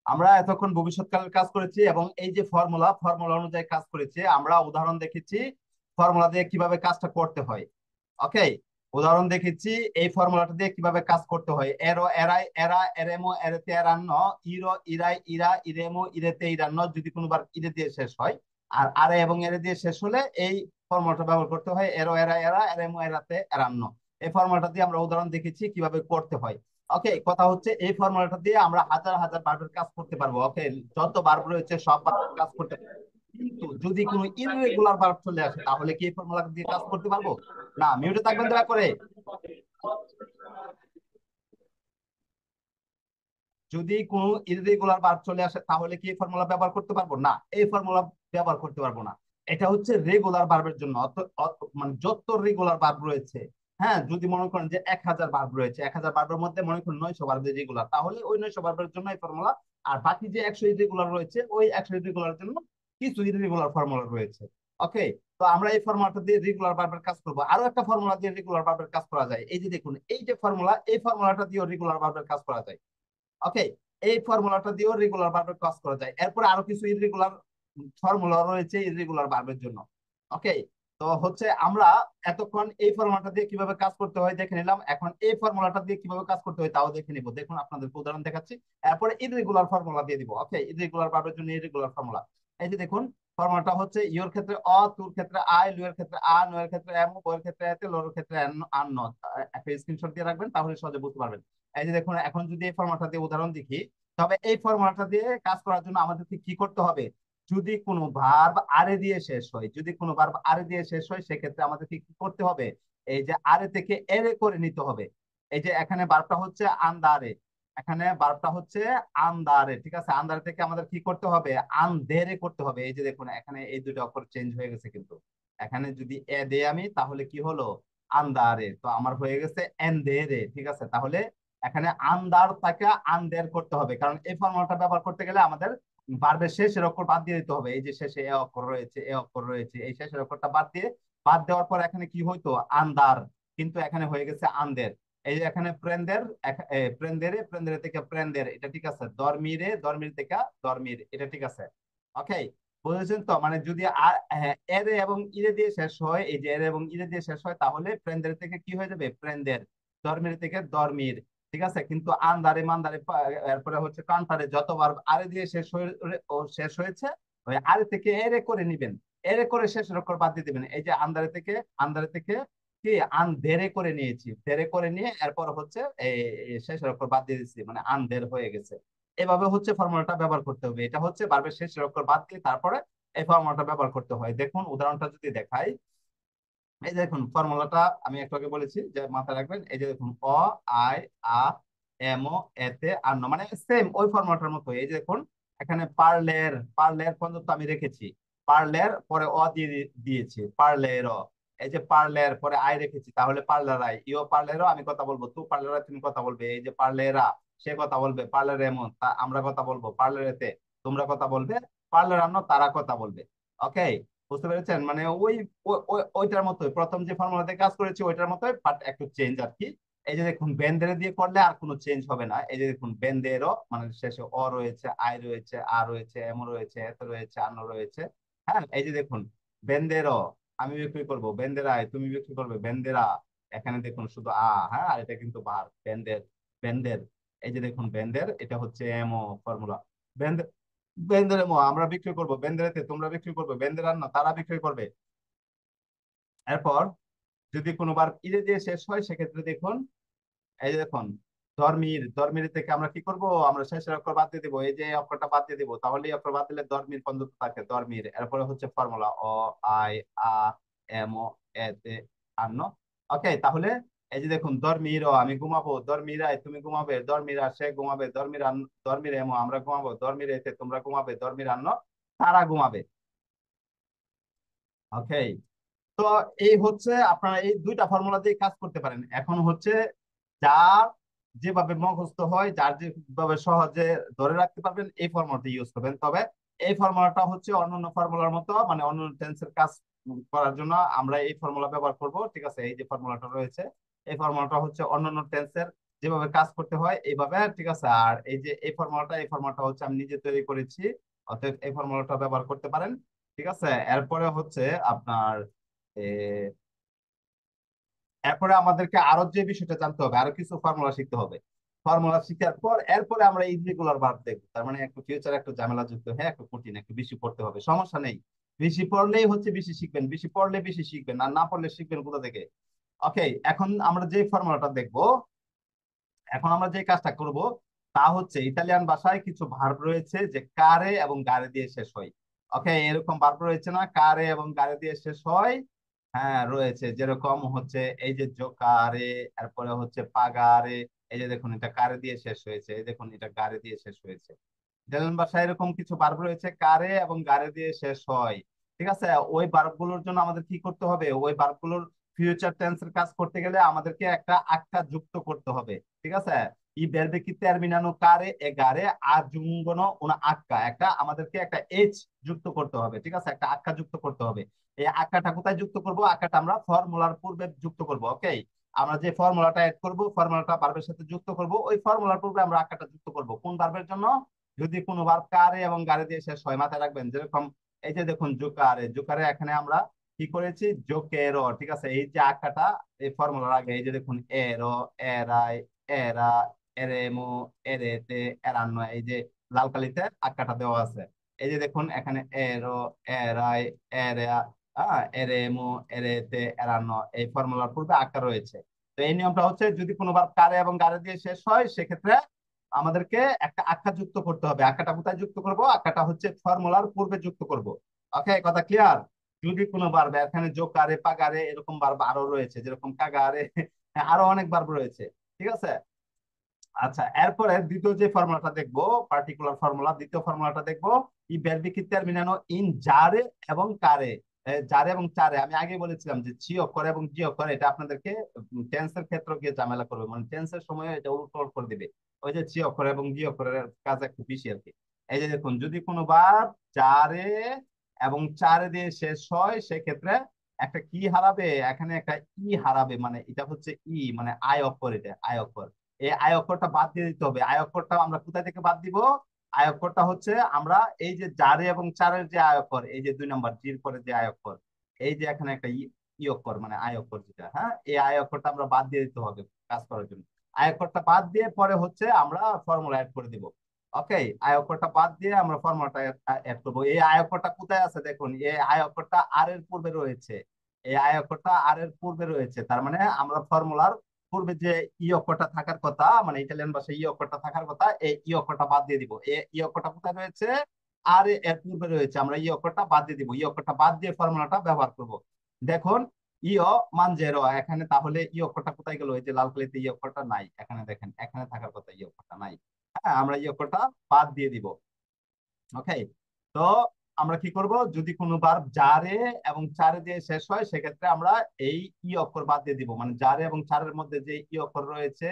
আমরা এতক্ষণ ভবিষ্যৎকালের কাজ করেছি এবং এই যে ফর্মুলা ফর্মুলা অনুযায়ী কাজ করেছি, আমরা উদাহরণ দেখেছি ফর্মুলা দিয়ে কিভাবে কাজটা করতে হয়। ওকে, উদাহরণ দেখেছি এই ফর্মুলাটা দিয়ে কিভাবে কাজ করতে হয়। এরো এরাই এরা এরেমো এরেতে এরান্ন, ইরো ইরাই ইরা ইরেমো ইরেতে ইরান্ন যদি কোনোবার ইরে দিয়ে শেষ হয়, আর আরে এবং এরে দিয়ে শেষ হলে এই ফর্মুলাটা ব্যবহার করতে হয়, এরো এরা এরা এরেমো এরাতে এরান্ন। এই ফর্মুলাটা দিয়ে আমরা উদাহরণ দেখেছি কিভাবে করতে হয়। ওকে, কথা হচ্ছে এই ফর্মুলাটা দিয়ে আমরা হাজার হাজার বার্বের কাজ করতে পারবো। ওকে, যত বার্ব রয়েছে সব বার্বের কাজ করতে পারবো। কিন্তু যদি কোনো ইররেগুলার বার্ব চলে আসে তাহলে কি এই ফর্মুলা দিয়ে কাজ করতে পারবো? না, মিউটে থাকবেন দয়া করে। যদি কোনো ইররেগুলার ভার্ব চলে আসে তাহলে কি এই ফর্মুলা ব্যবহার করতে পারবো? না, এই ফর্মুলা ব্যবহার করতে পারবো না। এটা হচ্ছে রেগুলার ভার্বের জন্য। মানে যত রেগুলার ভার্ব রয়েছে, হ্যাঁ, যদি মনে করেন যে 1000 ভার্ব রয়েছে, 1000 ভার্বের মধ্যে মনে করেন 900 ভার্ব রেগুলার, তাহলে ওই 900 ভার্বের জন্য এই ফর্মুলা। আর বাকি যে 100 ইরেগুলার রয়েছে ওই 100 ইরেগুলার জন্য কিছু ইরেগুলার ফর্মুলা রয়েছে। ওকে, তো আমরা এই ফর্মুলাটা দিয়ে রেগুলার ভার্বের কাজ করবো। আরো একটা ফর্মুলা দিয়ে রেগুলার ভার্বের কাজ করা যায়। এই যে দেখুন, এই যে ফর্মুলা, এই ফর্মুলাটা দিয়েও রেগুলার ভার্বের কাজ করা যায়। ওকে, এই ফর্মুলাটা দিয়েও রেগুলার ভার্বের কাজ করা যায়। এরপরে আরো কিছু ইররেগুলার ফর্মুলা রয়েছে ইররেগুলার ভার্বের জন্য। ওকে, তো হচ্ছে আমরা এতক্ষণ এই ফর্মুলাটা দিয়ে কিভাবে কাজ করতে হয় দেখে নিলাম। এখন এই ফর্মুলাটা দিয়ে কিভাবে কাজ করতে হয় তাও দেখে নিব। দেখুন আপনাদের উদাহরণ দেখাচ্ছি, এরপরে ইররেগুলার ফর্মুলা দিয়ে দিব। ওকে, ইররেগুলার ভার্বের জন্য ইররেগুলার ফর্মুলা। এই যে দেখুন, ফর্মুলাটা হচ্ছে ইওর ক্ষেত্রে অ, তুর ক্ষেত্রে আই, লুয়ের ক্ষেত্রে আ, নয়ের ক্ষেত্রে এম, বইয়ের ক্ষেত্রে এতে, লোর ক্ষেত্রে আন ন। একটা স্ক্রিনশট দিয়ে রাখবেন তাহলে সহজে বুঝতে পারবেন। এই যে দেখুন, এখন যদি এই ফর্মুলাটা দিয়ে উদাহরণ দেখি, তবে এই ফর্মুলাটা দিয়ে কাজ করার জন্য আমাদেরকে কি করতে হবে? যদি কোনো ভার্ব আরে দিয়ে শেষ হয়, যদি কোনো ভার্ব আরে দিয়ে শেষ হয়, সেক্ষেত্রে আমাদেরকে কি করতে হবে? এই যে আরে থেকে এরে করে নিতে হবে। এই যে এখানে ভার্বটা হচ্ছে আন্দারে, এখানে ভার্বটা হচ্ছে আন্দারে, ঠিক আছে? আন্দারে থেকে আমাদের কি করতে হবে? আন্দেরে করতে হবে। এই যে দেখুন, এখানে এই দুটো অক্ষর চেঞ্জ হয়ে গেছে কিন্তু। এখানে যদি এ দেই আমি তাহলে কি হলো? আন্দারে, তো আমার হয়ে গেছে এন্দেরে, ঠিক আছে? তাহলে এখানে আন্দার তাকে আন্দের করতে হবে, কারণ এই ফর্মুলাটা ব্যবহার করতে গেলে আমাদের ভার্বের শেষের অক্ষর বাদ দিয়ে দিতে হবে। এই যে শেষে এ অক্ষর রয়েছে, এ অক্ষর রয়েছে, এই শেষের অক্ষরটা বাদ দেওয়ার পর এখানে কি হইতো? আন্দার, কিন্তু এখানে হয়ে গেছে আন্দের। এই যে এখানে প্রেন্দের, প্রেন্দেরে, প্রেন্দেরে থেকে প্রেন্দের, এটা ঠিক আছে। দরমিরে, দরমির থেকে দরমির, এটা ঠিক আছে। ওকে, বুঝেছেন তো? মানে যদি এরে এবং ইরে দিয়ে শেষ হয়, এই যে এরে এবং ইরে দিয়ে শেষ হয়, তাহলে প্রেন্দের থেকে কি হয়ে যাবে? প্রেন্দের। দরমির থেকে দরমির, ঠিক আছে। কিন্তু আন্দারে মান্দারে এরপরে হচ্ছে কান্তারে যতবার আরে দিয়ে শেষ হয়েছে, ওই আরে থেকে এরে করে নিবেন। এরে করে শেষের অক্ষর বাদ দিয়ে দিবেন। এই যে আন্দারে থেকে কি আন্ধেরে করে নিয়েছি, ধেরে করে নিয়ে এরপর হচ্ছে এই শেষের অক্ষর বাদ দিয়ে দিচ্ছি, মানে আন্ধের হয়ে গেছে। এভাবে হচ্ছে ফর্মুলাটা ব্যবহার করতে হবে। এটা হচ্ছে ভার্বের শেষের অক্ষর বাদ দিয়ে তারপরে এই ফর্মুলাটা ব্যবহার করতে হয়। দেখুন উদাহরণটা যদি দেখাই, এই যে দেখুন ফর্মুলাটা আমি একটু আগে বলেছি যে মাথায় রাখবেন। এই যে দেখুন, অ, আই, আ, এমো, এতে, আন্ন, মানে সেম ওই ফর্মুলাটার মতো। এই যে দেখুন, এখানে পার্লের, পার্লের পর্যন্ত আমি রেখেছি, পার্লের পরে অ দিয়ে দিয়েছি, পার্লের। এই যে পার্লের পরে আই রেখেছি, তাহলে পার্লার আই, ইও পার্লেরও আমি কথা বলবো, তু পার্লার তুমি কথা বলবে। এই যে পার্লেরা, সে কথা বলবে পার্লার এমন, তা আমরা কথা বলবো পার্লারেতে, তোমরা কথা বলবে পার্লার আন্ন, তারা কথা বলবে। ওকে, বুঝতে পেরেছেন? মানে ওইটার মতোই, প্রথম যে ফর্মুলাতে কাজ করেছি ওইটার মতোই, বাট একটু চেঞ্জ আর কি। এই যে দেখুন, বেন্দের দিয়ে করলে আর কোনো চেঞ্জ হবে না। এই যে দেখুন, বেন্দেরও মানে শেষে অ রয়েছে, আই রয়েছে, আ রয়েছে, এম রয়েছে, এত রয়েছে, আন্ন রয়েছে। হ্যাঁ, এই যে দেখুন, বেন্দেরও আমি বিক্রি করবো, বেন্দেরায় তুমি বিক্রি করবে, বেন্দেরা। এখানে দেখুন শুধু হ্যাঁ, আর এটা কিন্তু বার বেন্দের, বেন্দের। এই যে দেখুন, বেন্দের, এটা হচ্ছে এমও ফর্মুলা। বেন্দেরে আমরা বিক্রি করবো, বেন্দেরেতে তোমরা বিক্রি করবে, বেন্দের না তারা বিক্রি করবে। এরপর যদি কোনোবার ইরে দিয়ে শেষ হয় সেক্ষেত্রে দেখুন, এই যে দেখুন, ধর্মীর, ধর্মীর থেকে আমরা কি করব? আমরা শেষের অক্ষর বাদ দিয়ে দিব, এই যে এই অক্ষরটা বাদ দিয়ে দিব, তাহলে এই অক্ষর বাদ দিলে ধর্মীর পর্যন্ত থাকে ধর্মীর। এরপরে হচ্ছে ফর্মুলা অ, আই, আ, এম, এতে, আন্ন। ওকে, তাহলে এই যে দেখুন, ধর্মীর আমি ঘুমাবো, ধর্মীরাই তুমি ঘুমাবে, ধর্মীরা সে ঘুমাবে, ধর্মীর ধর্মীর এমো আমরা ঘুমাবো, ধর্মীর এতে তোমরা ঘুমাবে, ধর্মীর আন্ন তারা ঘুমাবে। ওকে, তো এই হচ্ছে আপনারা এই দুইটা ফর্মুলা দিয়ে কাজ করতে পারেন। এখন হচ্ছে যার যেভাবে মুখস্থ হয়, যার যেভাবে সহজে ধরে রাখতে পারবেন এই ফর্মুলাটা ইউজ করবেন। তবে এই ফর্মুলাটা হচ্ছে অন্যান্য ফর্মুলার মতো, মানে অন্যান্য টেন্সের কাজ করার জন্য আমরা এই ফর্মুলা ব্যবহার করব, ঠিক আছে? এই যে ফর্মুলাটা রয়েছে, এই ফর্মুলাটা হচ্ছে অন্যান্য টেন্সের যেভাবে কাজ করতে হয় এইভাবে, ঠিক আছে। আর এই যে এই ফর্মুলাটা হচ্ছে আমি নিজে তৈরি করেছি, অতএব এই ফর্মুলাটা ব্যবহার করতে পারেন, ঠিক আছে। এরপরে হচ্ছে আপনার এরপরে আমাদেরকে আরো যে বিষয়টা জানতে হবে, আরো কিছু ফর্মুলা শিখতে হবে। ফর্মুলা শিখার পর এরপরে আমরা ইররেগুলার ভার্ব দেখবো। তার মানে একটু ফিউচার একটু ঝামেলা যুক্ত, হ্যাঁ একটু কঠিন, একটু বেশি পড়তে হবে, সমস্যা নেই। বেশি পড়লেই হচ্ছে বেশি শিখবেন, বেশি পড়লে বেশি শিখবেন, আর না পড়লে শিখবেন কোথা থেকে? ওকে, এখন আমরা যে ফর্মুলাটা দেখবো, এখন আমরা যে কাজটা করব তা হচ্ছে ইতালিয়ান ভাষায় কিছু ভার্ব রয়েছে যে কারে এবং গারে দিয়ে শেষ হয়। ওকে, এরকম ভার্ব রয়েছে না, কারে এবং গারে দিয়ে শেষ হয়। হ্যাঁ রয়েছে, যেরকম হচ্ছে এই যে জোকারে, এরপরে হচ্ছে পাগারে। এই যে দেখুন এটা কারে দিয়ে শেষ হয়েছে, এই দেখুন এটা গারে দিয়ে শেষ হয়েছে। ইতালিয়ান ভাষায় এরকম কিছু ভার্ব রয়েছে কারে এবং গারে দিয়ে শেষ হয়, ঠিক আছে। ওই ভার্ব গুলোর জন্য আমাদের কি করতে হবে, ওই ভার্ব গুলোর ফিউচার টেন্সের কাজ করতে গেলে আমাদেরকে একটা আক্কা যুক্ত করতে হবে, ঠিক আছে। ই verbe que terminano care e gare aggiungono una h, একটা আমাদেরকে একটা এইচ যুক্ত করতে হবে, ঠিক আছে, একটা আক্কা যুক্ত করতে হবে। এই আক্কাটা কোথায় যুক্ত করব, আক্কাটা আমরা ফর্মুলার পূর্বে যুক্ত করব। ওকে, আমরা যে ফর্মুলাটা অ্যাড করব, ফর্মুলাটা ভার্বের সাথে যুক্ত করব, ওই ফর্মুলার পূর্বে আমরা আক্কাটা যুক্ত করব কোন ভার্বের জন্য, যদি কোনো ভার্ব কারে এবং গারে দিয়ে শেষ হয়। মাথায় রাখবেন, যেরকম এই যে দেখুন জোকারে, জোকারে এখানে আমরা কি করেছি, জোকেরো, ঠিক আছে। এই যে আকাটা এই ফর্মুলার আগে এই যে দেখুন এরো, এরাই, এরা, এরেমো, এরেতে, এরান্ন, এই যে লাল কালিতে আকাটা দেওয়া আছে। এই যে দেখুন এখানে এরো, এরাই, এরা, এরেমো, এরেতে, এরান্ন, এই ফর্মুলার পূর্বে আকা রয়েছে। তো এই নিয়মটা হচ্ছে যদি কোনো বার কারে এবং গারে দিয়ে শেষ হয় সেক্ষেত্রে আমাদেরকে একটা আখ্যা যুক্ত করতে হবে। আখ্যাটা কোথায় যুক্ত করব, আখ্যাটা হচ্ছে ফর্মুলার পূর্বে যুক্ত করব। ওকে, কথা ক্লিয়ার? যদি কোনো বার এখানে জোকারে, পাগারে এরকম বার আরো রয়েছে, যেরকম কাগারে, আরো অনেক বার রয়েছে, ঠিক আছে। আচ্ছা, এরপরে দ্বিতীয় যে ফর্মুলাটা দেখবো, পার্টিকুলার ফর্মুলা, দ্বিতীয় ফর্মুলাটা দেখবো ই verbi che terminano in জারে এবং কারে। জারে এবং চারে আমি আগে বলেছিলাম যে ছি অক্ষর এবং জি অক্ষর এটা আপনাদেরকে টেন্সের ক্ষেত্রে গিয়ে ঝামেলা করবে, মানে টেন্সের সময় এটা উল্টো উল্টো করে দিবে। ওই যে ছি অক্ষর এবং জি অক্ষরের কাজ একটু বেশি আর কি। এই যে দেখুন যদি কোনো বার জারে এবং চারে দিয়ে শেষ হয় সেক্ষেত্রে একটা কি হারাবে, এখানে একটা ই হারাবে, মানে এটা হচ্ছে ই মানে আয় অক্ষর, এটা আয় অক্ষর। এই আয় অক্ষরটা বাদ দিয়ে দিতে হবে। আয় অক্ষরটা আমরা কোথায় থেকে বাদ দিব, আয় অক্ষরটা হচ্ছে আমরা এই যে জারে এবং চারের যে আয় অক্ষর, এই যে 2 নম্বর জির পরে যে আয় অক্ষর, এই যে এখানে একটা ই অক্ষর মানে আয় অক্ষর যেটা, হ্যাঁ এই আয় অক্ষরটা আমরা বাদ দিয়ে দিতে হবে কাজ করার জন্য। আয় অক্ষরটা বাদ দিয়ে পরে হচ্ছে আমরা ফর্মুলা অ্যাড করে দিব। ওকে, আয় অক্ষরটা বাদ দিয়ে আমরা ফর্মুলাটা অ্যাড করবো। এই আয় অক্ষরটা কোথায় আছে দেখুন, এই আয় অক্ষরটা আর এর পূর্বে রয়েছে। এই আয় অক্ষরটা আর এর পূর্বে রয়েছে, তার মানে আমরা ফর্মুলার পূর্বে যে ই অক্ষরটা থাকার কথা, মানে ইটালিয়ান ভাষায় ই অক্ষরটা থাকার কথা, এই ই অক্ষরটা বাদ দিয়ে দিব। এই ই অক্ষরটা কোথায় রয়েছে, আর এর পূর্বে রয়েছে, আমরা ই অক্ষরটা বাদ দিয়ে দিব। ই অক্ষরটা বাদ দিয়ে ফর্মুলাটা ব্যবহার করব। দেখুন ইও মানজেরো, এখানে তাহলে ই অক্ষরটা কোথায় গেল, এই যে লাল কালিতে ই অক্ষরটা নাই, এখানে দেখেন এখানে থাকার কথা ই অক্ষরটা নাই। হ্যাঁ, আমরা ই অক্ষরটা বাদ দিয়ে দিব। ওকে, তো আমরা কি করব, যদি কোনো বার জারে এবং চারে দিয়ে শেষ হয় সেক্ষেত্রে আমরা এই ই অক্ষর বাদ দিয়ে দিব, মানে জারে এবং চারের মধ্যে যে ই অক্ষর রয়েছে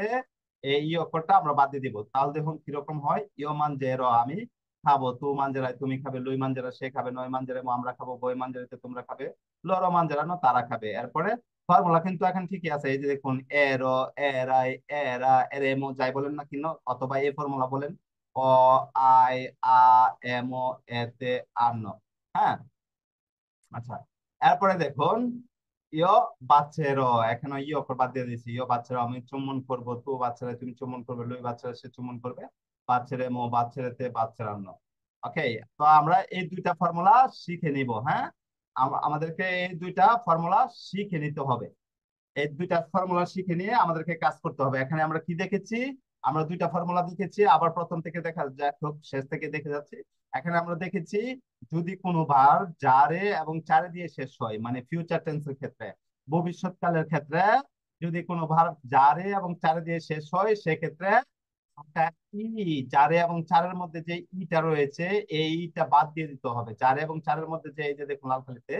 এই ই অক্ষরটা আমরা বাদ দিয়ে দিব। তাহলে দেখুন কিরকম হয়, ইয় মান যে র আমি খাবো, তু মানজেরায় তুমি খাবে, লুই মানজেরা সে খাবে, নয় মানজেরে আমরা খাবো, বই মানজেরাতে তোমরা খাবে, লর মানজেরানো তারা খাবে। এরপরে ফর্মুলা কিন্তু এখন ঠিকই আছে, এই যে দেখুন এর, এরাই, এরা, এরেমো যাই বলেন না কিনো, অথবা এই ফর্মুলা বলেন, অ, আই, আ, এম, এতে, আন্ন। হ্যাঁ, আচ্ছা, এরপরে দেখুন ইয় বাচ্চের, এখানে ই অক্ষর বাদ দিয়ে দিয়েছি। ইয় বাচ্চারা আমি চুম্বন করবো, তো বাচ্চারা তুমি চুম্বন করবে, লই বাচ্চারা সে চুম্বন করবে, বাচ্চারে মো, বাচ্চারাতে, বাচ্চারান্ন। ওকে, তো আমরা এই দুইটা ফর্মুলা শিখে নিব। হ্যাঁ, আমাদেরকে এই দুইটা ফর্মুলা শিখে নিতে হবে। এই দুইটা ফর্মুলা শিখে নিয়ে আমাদেরকে কাজ করতে হবে। এখানে আমরা কি দেখেছি, আমরা দুইটা ফর্মুলা দেখেছি, আবার প্রথম থেকে দেখা যাক, শেষ থেকে দেখে যাচ্ছি। এখানে আমরা দেখেছি যদি কোনো বার জারে এবং চারে দিয়ে শেষ হয়, মানে ফিউচার টেন্সের ক্ষেত্রে, ভবিষ্যৎকালের ক্ষেত্রে যদি কোনো ভার জারে এবং চারে দিয়ে শেষ হয় সেক্ষেত্রে একটা জারে এবং চারের মধ্যে যে ইটা রয়েছে এই ইটা বাদ দিয়ে দিতে হবে। জারে এবং চারের মধ্যে যে এই যে দেখুন লাল কালিতে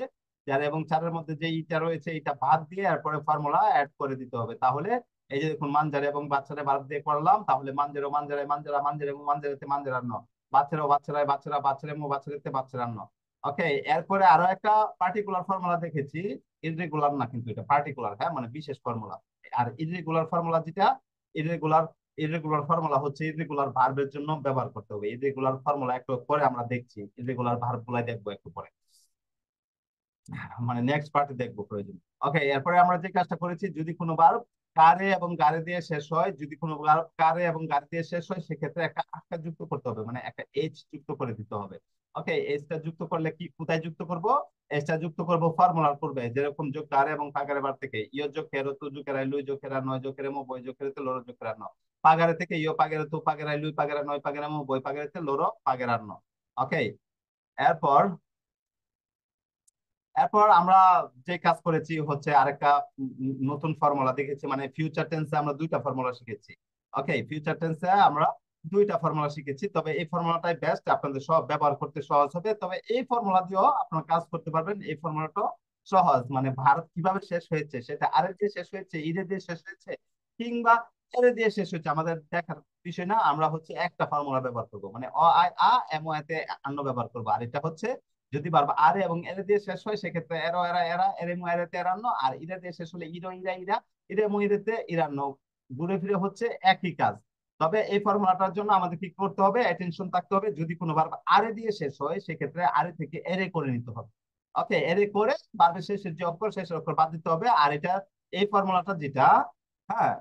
জারে এবং চারের মধ্যে যে ইটা রয়েছে এটা বাদ দিয়ে এরপরে ফর্মুলা অ্যাড করে দিতে হবে। তাহলে এই যে দেখুন মানজারে এবং বাচ্চারে বাদ দিয়ে করলাম, তাহলে মানজেরো মানজারে মানজারা মানজারে মানজারেতে মানজারান্ন, বাচ্চারাও বাচ্চারায় বাচ্চারা বাচ্চারে মো বাচ্চারেতে বাচ্চারান্ন। ওকে, এরপরে আরো একটা পার্টিকুলার ফর্মুলা দেখেছি, ইররেগুলার না কিন্তু এটা পার্টিকুলার, হ্যাঁ মানে বিশেষ ফর্মুলা। আর ইররেগুলার ফর্মুলা যেটা, ইরেগুলার ইরেগুলার ফর্মুলা হচ্ছে ইরেগুলার ভার্বের জন্য ব্যবহার করতে হবে। ইরেগুলার ফর্মুলা একটু পরে আমরা দেখছি, ইরেগুলার ভার্ব গুলাই দেখবো একটু পরে, মানে নেক্সট পার্টে দেখবো প্রয়োজন। ওকে, এরপরে আমরা যে কাজটা করেছি, যদি কোনো ভার্ব কারে এবং গারে দিয়ে শেষ হয়, যদি কোনো ভার্ব কারে এবং গারে দিয়ে শেষ হয়, সেক্ষেত্রে একটা আকার যুক্ত করতে হবে, মানে একটা এইচ যুক্ত করে দিতে হবে। ওকে, এইচটা যুক্ত করলে কি কোথায় যুক্ত করব? এইচটা যুক্ত করব ফর্মুলার পূর্বে, যেরকম যোগ কারে এবং পাগারে বার থেকে ইয় যোগ কেরো তু যোগ কেরাই লুই যোগ কেরা নয় যোগ কেরে মো বই যোগ কেরেতে লোরো যোগ কেরা ন, পাগারে থেকে ইয় পাগারে তু পাগারাই লুই পাগারা নয় পাগারা মো বই পাগারেতে লোরো পাগারার ন। ওকে, এরপর এরপর আমরা যে কাজ করেছি হচ্ছে আরেকটা নতুন ফর্মুলা দেখেছি, মানে ফিউচার টেন্সে আমরা দুইটা ফর্মুলা শিখেছি। ওকে, ফিউচার টেন্সে আমরা দুইটা ফর্মুলা শিখেছি, তবে এই ফর্মুলাটাই বেস্ট, আপনাদের সব ব্যবহার করতে সহজ হবে। তবে এই ফর্মুলা দিয়েও আপনারা কাজ করতে পারবেন। এই ফর্মুলাটা সহজ, মানে ভারত কিভাবে শেষ হয়েছে, সেটা আরে দিয়ে শেষ হয়েছে, ইরে দিয়ে শেষ হয়েছে, কিংবা এরে দিয়ে শেষ হয়েছে, আমাদের দেখার বিষয় না। আমরা হচ্ছে একটা ফর্মুলা ব্যবহার করবো, মানে অ আই আ এম ও এতে আন্ন ব্যবহার করবো। আর এটা হচ্ছে যদি বারবার আরে এবং এরে দিয়ে শেষ হয়, সেক্ষেত্রে এরো এরা এরা এরে মু এরেতে এরান্ন, আর ইরে দিয়ে শেষ হলে ইরো ইরা ইরা ইরে মু ইরেতে ইরান্ন, ঘুরে ফিরে হচ্ছে একই কাজ। তবে এই ফর্মুলাটার জন্য আমাদের কি করতে হবে, অ্যাটেনশন থাকতে হবে। যদি কোনো বারবার আরে দিয়ে শেষ হয়, সেক্ষেত্রে আরে থেকে এরে করে নিতে হবে। ওকে, এরে করে বারবার শেষের যে অক্ষর, শেষের অক্ষর বাদ দিতে হবে। আর এটা এই ফর্মুলাটা যেটা, হ্যাঁ,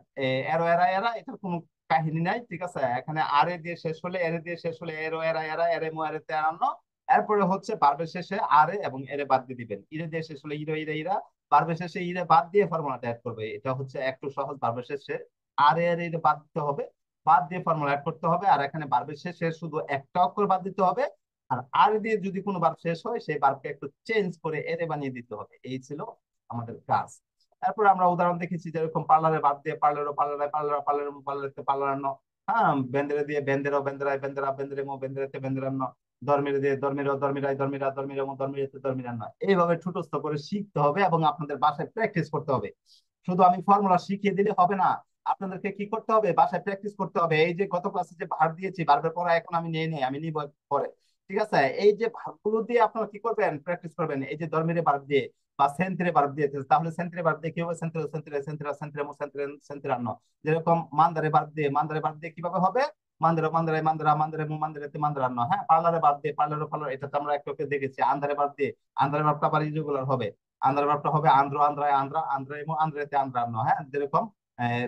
এরো এরা এরা, এটার কোনো কাহিনী নাই, ঠিক আছে। এখানে আরে দিয়ে শেষ হলে, এরে দিয়ে শেষ হলে এরো এরা এরা এরে মু এরেতে এরান্ন, এরপরে হচ্ছে বারবের শেষে আরে এবং এরে বাদ দিয়ে দিবেন, ইরে দিয়ে শেষ হলে ইরো ইরে ইরা, বারবের শেষে ইরে বাদ দিয়ে ফর্মুলাটা অ্যাড করবে। এটা হচ্ছে একটু সহজ, বারবের শেষে আরে এর ইরে বাদ দিতে হবে, বাদ দিয়ে ফর্মুলা অ্যাড করতে হবে। আর এখানে বারবের শেষে শুধু একটা অক্ষর বাদ দিতে হবে। আর আরে দিয়ে যদি কোনো বার শেষ হয়, সেই বারকে একটু চেঞ্জ করে এরে বানিয়ে দিতে হবে। এই ছিল আমাদের কাজ। তারপর আমরা উদাহরণ দেখেছি, যেরকম পার্লারে বাদ দিয়ে পার্লারও পার্লারে পার্লার পার্লার পার্লারে পার্লার, হ্যাঁ, বেন্দেরে দিয়ে বেন্দেরও বেন্দেরায় বেন্দেরা বেন্দেরে মো বেন্দেরেতে বেন্দেরান্ন, ধর্মের দিয়ে ধর্মের ধর্মীরাই ধর্মীরা ধর্মীর এবং ধর্মীরতে ধর্মীরান্ন, এইভাবে ঠুটস্থ করে শিখতে হবে এবং আপনাদের বাসায় প্র্যাকটিস করতে হবে। শুধু আমি ফর্মুলা শিখিয়ে দিলে হবে না, আপনাদেরকে কি করতে হবে, বাসায় প্র্যাকটিস করতে হবে। এই যে গত ক্লাসে যে ভার্ব দিয়েছি, ভার্বের পড়া এখন আমি নিয়ে নেই, আমি নিব পরে, ঠিক আছে। এই যে ভার্বগুলো দিয়ে আপনারা কি করবেন, প্র্যাকটিস করবেন। এই যে ধর্মের ভার্ব দিয়ে বা সেন্ত্রে ভার্ব দিয়ে, তাহলে সেন্ত্রে ভার্ব দিয়ে কি হবে, সেন্ত্রে সেন্ত্রে সেন্ত্রা সেন্ত্রেমো সেন্ত্রেন সেন্ত্রান্ন। যেরকম মান্দারে ভার্ব দিয়ে কিভাবে হবে, মান্দারে মান্দারে মান্দারা মান্দারে মু মান্দারেতে মান্দারান্ন, হ্যাঁ, পার্লারে বাদ দিয়ে পার্লারে পার্লার, এটা তো আমরা একটু দেখেছি। আন্ধারে বাদ দিয়ে আন্ধারে ভার্বটা আবার ইরেগুলার হবে, আন্ধারে ভার্বটা হবে আন্দ্র আন্দ্রায় আন্দ্রা আন্দ্রে মু আন্দ্রেতে আন্দ্রান্ন, হ্যাঁ, যেরকম আহ,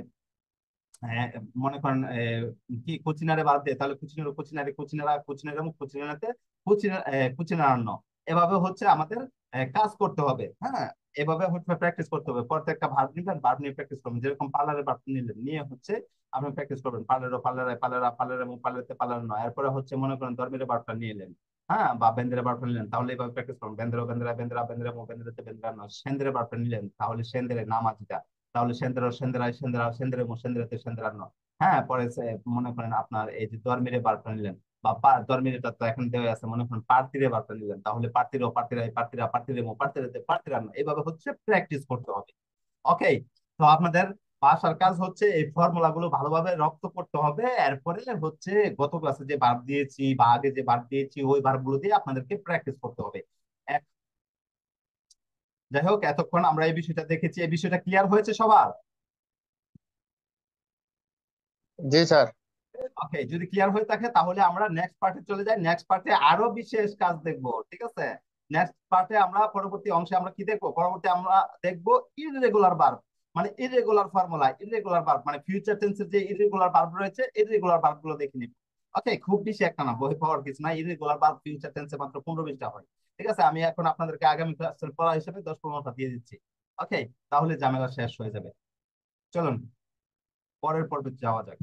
মনে করেন কি কুচিনারে বাদ দিয়ে, তাহলে কুচিনারে কুচিনারে কুচিনারা কুচিনারে এবং কুচিনারাতে কুচিনারান্ন। এভাবে হচ্ছে আমাদের কাজ করতে হবে, হ্যাঁ, এভাবে হচ্ছে প্র্যাকটিস করতে হবে। প্রত্যেকটা ভার্ব নিবেন, ভার্ব নিয়ে প্র্যাকটিস করবেন। যেরকম পার্লারের ভার্ব নিলেন, নিয়ে হচ্ছে আপনি প্র্যাকটিস করবেন পার্লারও পার্লারে পার্লারা পার্লার এবং পার্লারতে পার্লার নয়। এরপরে হচ্ছে মনে করেন ধর্মের ভার্বটা নিয়ে এলেন, হ্যাঁ, বা বেন্দ্রের ভার্বটা নিলেন, তাহলে এভাবে প্র্যাকটিস করবেন। বেন্দ্র বেন্দ্রা বেন্দ্রা বেন্দ্রা এবং বেন্দ্রাতে বেন্দ্রা নয়। সেন্দ্রের ভার্বটা নিলেন, তাহলে সেন্দ্রের নামাজিটা, তাহলে সেন্দ্র সেন্দ্রায় সেন্দ্রা সেন্দ্রে মো সেন্দ্রাতে সেন্দ্রান্ন, হ্যাঁ। পরে মনে করেন আপনার এই যে দরমিরে বার্তা নিলেন, বা দরমিরেটা তো এখন দেওয়া আছে, মনে করেন পার্তিরে বার্তা নিলেন, তাহলে পার্তিরও পার্তিরাই পার্তিরা পার্তিরে মো পার্তিরাতে পার্তিরান্ন, এইভাবে হচ্ছে প্র্যাকটিস করতে হবে। ওকে, তো আপনাদের বাসার কাজ হচ্ছে এই ফর্মুলা গুলো ভালোভাবে রপ্ত করতে হবে। এরপরে হচ্ছে গত ক্লাসে যে ভার্ব দিয়েছি বা আগে যে ভার্ব দিয়েছি, ওই ভার্ব গুলো দিয়ে আপনাদেরকে প্র্যাকটিস করতে হবে। এক- যাই হোক, এতক্ষণ আমরা এই বিষয়টা দেখেছি, এই বিষয়টা ক্লিয়ার হয়েছে সবার? জি স্যার। ওকে, যদি ক্লিয়ার হয়ে থাকে তাহলে আমরা নেক্সট পার্টে চলে যাই। নেক্সট পার্টে আরো বিশেষ কাজ দেখবো, ঠিক আছে। নেক্সট পার্টে আমরা পরবর্তী অংশে আমরা কি দেখবো, পরবর্তী আমরা দেখবো ইররেগুলার ভার্ব, মানে ইররেগুলার ফর্মুলা, ইররেগুলার ভার্ব মানে ফিউচার টেন্সের যে ইররেগুলার ভার্ব রয়েছে, ইররেগুলার ভার্ব গুলো দেখে নিব। ওকে, খুব বেশি একটা না, বই পাওয়ার কিছু না। ইররেগুলার ভার্ব ফিউচার টেন্সে মাত্র 15-20টা হয়, ঠিক আছে। আমি এখন আপনাদেরকে আগামী ক্লাসের পড়া হিসেবে 10-15টা দিয়ে দিচ্ছি। ওকে, তাহলে ঝামেলা শেষ হয়ে যাবে। চলুন পরের পর্বে যাওয়া যাক।